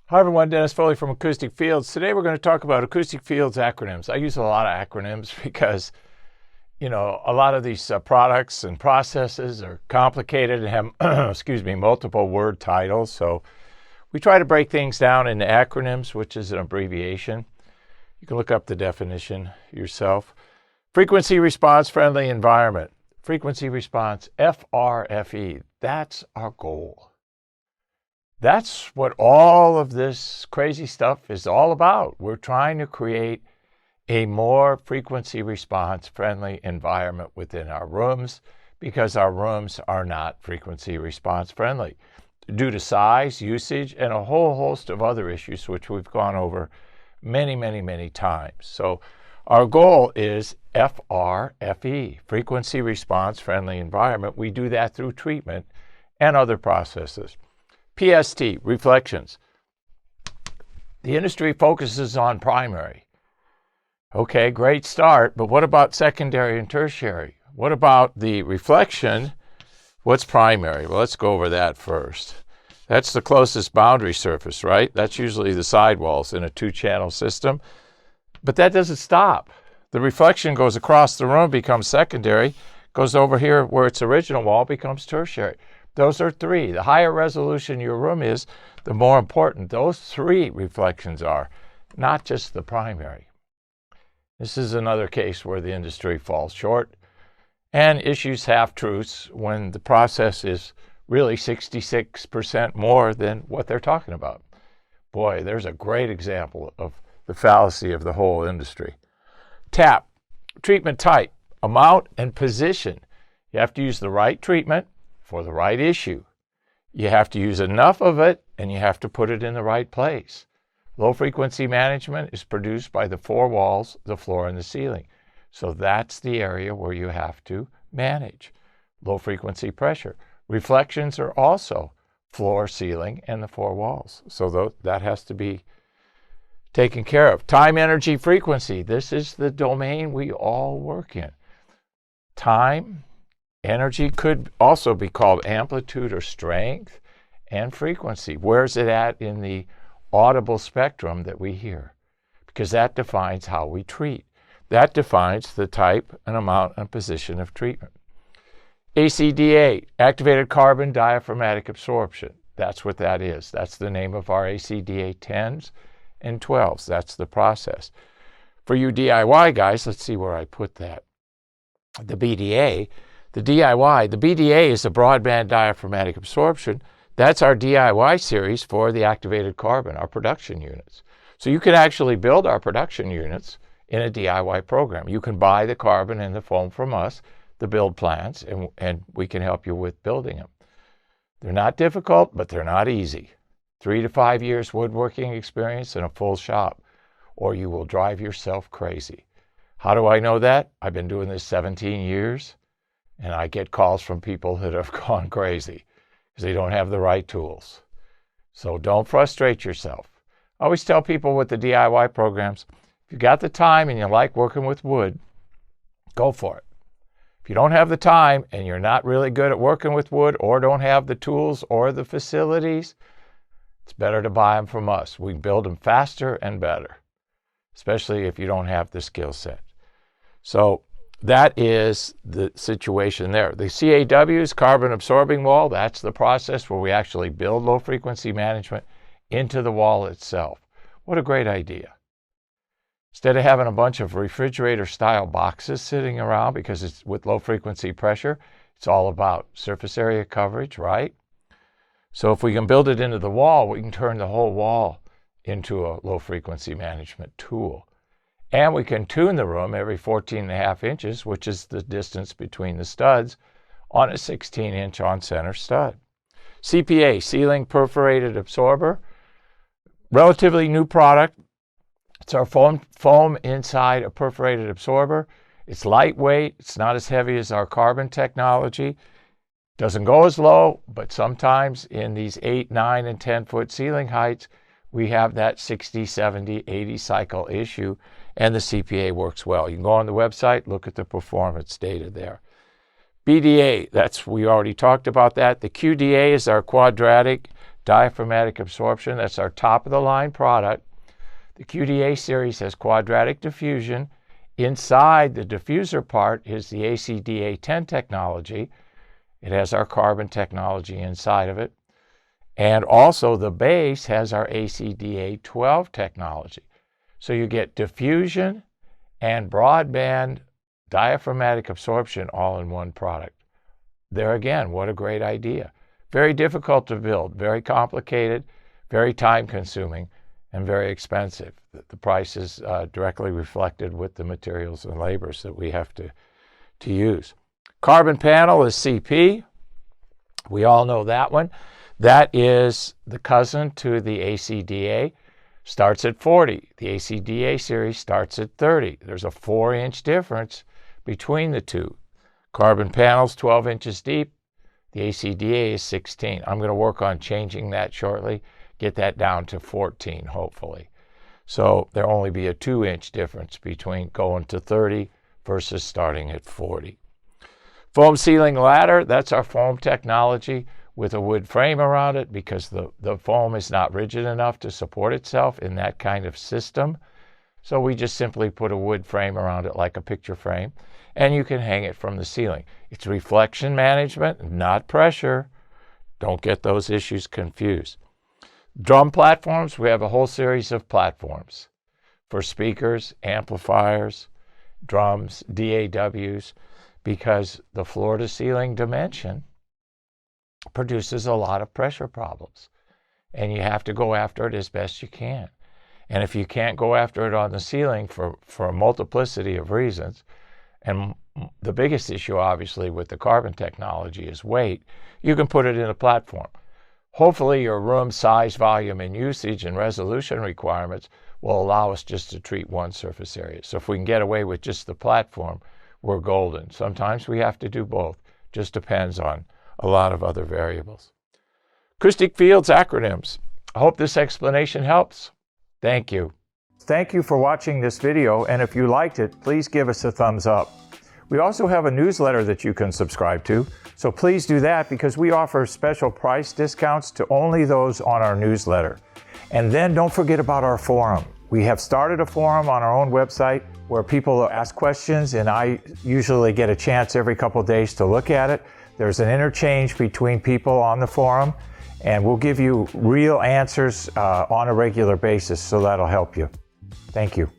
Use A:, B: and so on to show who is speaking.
A: Hi everyone, Dennis Foley from Acoustic Fields. Today we're going to talk about Acoustic Fields acronyms. I use a lot of acronyms because, a lot of these products and processes are complicated and have, multiple word titles. So we try to break things down into acronyms, which is an abbreviation. You can look up the definition yourself. Frequency response friendly environment. Frequency response, FRFE. That's our goal. That's what all of this crazy stuff is all about. We're trying to create a more frequency response friendly environment within our rooms because our rooms are not frequency response friendly due to size, usage, and a whole host of other issues which we've gone over many times. So our goal is FRFE, frequency response friendly environment. We do that through treatment and other processes. PST, reflections. The industry focuses on primary. Okay, great start, but what about secondary and tertiary? What about the reflection? What's primary? Well, let's go over that first. That's the closest boundary surface, right? That's usually the sidewalls in a two-channel system. But that doesn't stop. The reflection goes across the room, becomes secondary, goes over here where its original wall becomes tertiary. Those are three. The higher resolution your room is, the more important those three reflections are, not just the primary. This is another case where the industry falls short and issues half-truths when the process is really 66% more than what they're talking about. Boy, there's a great example of the fallacy of the whole industry. TAP, treatment type, amount, and position. You have to use the right treatment for the right issue. You have to use enough of it, and you have to put it in the right place. Low frequency management is produced by the four walls, the floor, and the ceiling. So that's the area where you have to manage. Low frequency pressure. Reflections are also floor, ceiling, and the four walls. So that has to be taken care of. Time, energy, frequency. This is the domain we all work in. Time, energy could also be called amplitude or strength, and frequency. Where's it at in the audible spectrum that we hear? Because that defines how we treat. That defines the type and amount and position of treatment. ACDA, activated carbon diaphragmatic absorption. That's what that is. That's the name of our ACDA 10s and 12s. That's the process. For you DIY guys, let's see where I put that. The BDA. The BDA is the broadband diaphragmatic absorption. That's our DIY series for the activated carbon, our production units. So you can actually build our production units in a DIY program. You can buy the carbon and the foam from us, the build plans, and we can help you with building them. They're not difficult, but they're not easy. 3 to 5 years woodworking experience in a full shop, or you will drive yourself crazy. How do I know that? I've been doing this 17 years. And I get calls from people that have gone crazy because they don't have the right tools. So don't frustrate yourself. I always tell people with the DIY programs, if you got the time and you like working with wood, go for it. If you don't have the time and you're not really good at working with wood or don't have the tools or the facilities, it's better to buy them from us. We build them faster and better, especially if you don't have the skill set. So that is the situation there. The CAWs, carbon absorbing wall, that's the process where we actually build low frequency management into the wall itself. What a great idea. Instead of having a bunch of refrigerator style boxes sitting around because it's with low frequency pressure, it's all about surface area coverage, right? So if we can build it into the wall, we can turn the whole wall into a low frequency management tool. And we can tune the room every 14.5 inches, which is the distance between the studs, on a 16-inch on-center stud. CPA, ceiling perforated absorber, relatively new product. It's our foam inside a perforated absorber. It's lightweight. It's not as heavy as our carbon technology. Doesn't go as low, but sometimes in these 8, 9, and 10-foot ceiling heights, we have that 60, 70, 80 cycle issue, and the CPA works well. You can go on the website, look at the performance data there. BDA, we already talked about that. The QDA is our quadratic diaphragmatic absorption. That's our top of the line product. The QDA series has quadratic diffusion. Inside the diffuser part is the ACDA10 technology. It has our carbon technology inside of it. And also the base has our ACDA12 technology. So you get diffusion and broadband diaphragmatic absorption all in one product. There again, what a great idea. Very difficult to build, very complicated, very time consuming, and very expensive. The price is directly reflected with the materials and labors that we have to use. Carbon panel is CP. We all know that one. That is the cousin to the ACDA. Starts at 40. The ACDA series starts at 30. There's a 4-inch difference between the two. Carbon panel's 12 inches deep. The ACDA is 16. I'm going to work on changing that shortly, get that down to 14, hopefully. So there'll only be a 2-inch difference between going to 30 versus starting at 40. Foam sealing ladder, that's our foam technology with a wood frame around it because the foam is not rigid enough to support itself in that kind of system. So we just simply put a wood frame around it like a picture frame, and you can hang it from the ceiling. It's reflection management, not pressure. Don't get those issues confused. Drum platforms, we have a whole series of platforms for speakers, amplifiers, drums, DAWs, because the floor-to-ceiling dimension produces a lot of pressure problems, and you have to go after it as best you can. And if you can't go after it on the ceiling for a multiplicity of reasons, and the biggest issue obviously with the carbon technology is weight, you can put it in a platform. Hopefully your room size, volume, and usage and resolution requirements will allow us just to treat one surface area. So if we can get away with just the platform, we're golden. Sometimes we have to do both. Just depends on a lot of other variables. Acoustic Fields acronyms. I hope this explanation helps. Thank you. Thank you for watching this video, and if you liked it, please give us a thumbs up. We also have a newsletter that you can subscribe to, so please do that because we offer special price discounts to only those on our newsletter. And then don't forget about our forum. We have started a forum on our own website where people ask questions, and I usually get a chance every couple of days to look at it. There's an interchange between people on the forum, and we'll give you real answers on a regular basis, so that'll help you. Thank you.